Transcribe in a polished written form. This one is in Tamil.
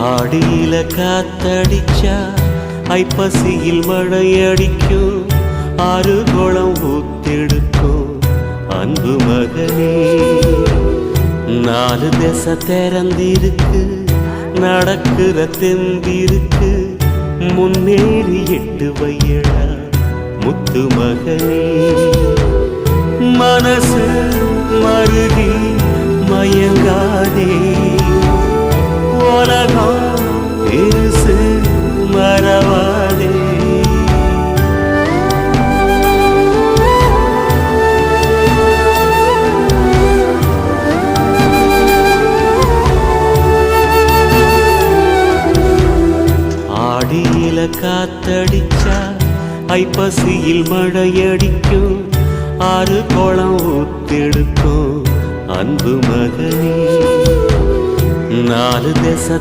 ஆடியில காத்தடிச்சா ஐப்பசியில் மழையடிக்கும், ஆறு குளம் ஊத்தெடுக்கும் அன்பு மகனே. நாலு திசை திறந்திருக்கு, நடக்கிற தெம்பிருக்கு, முன்னேறி எட்டு வையடா முத்து மகனே. மனசு மருகி மயங்காதே, உலகம் பெருசு மறவாதே. ஆடியில காத்தடிச்சா ஐப்பசியில் மழையடிக்கும், ஆறு குளம் ஊத்தெடுக்கும் அன்பு மகனே. நாலு திசை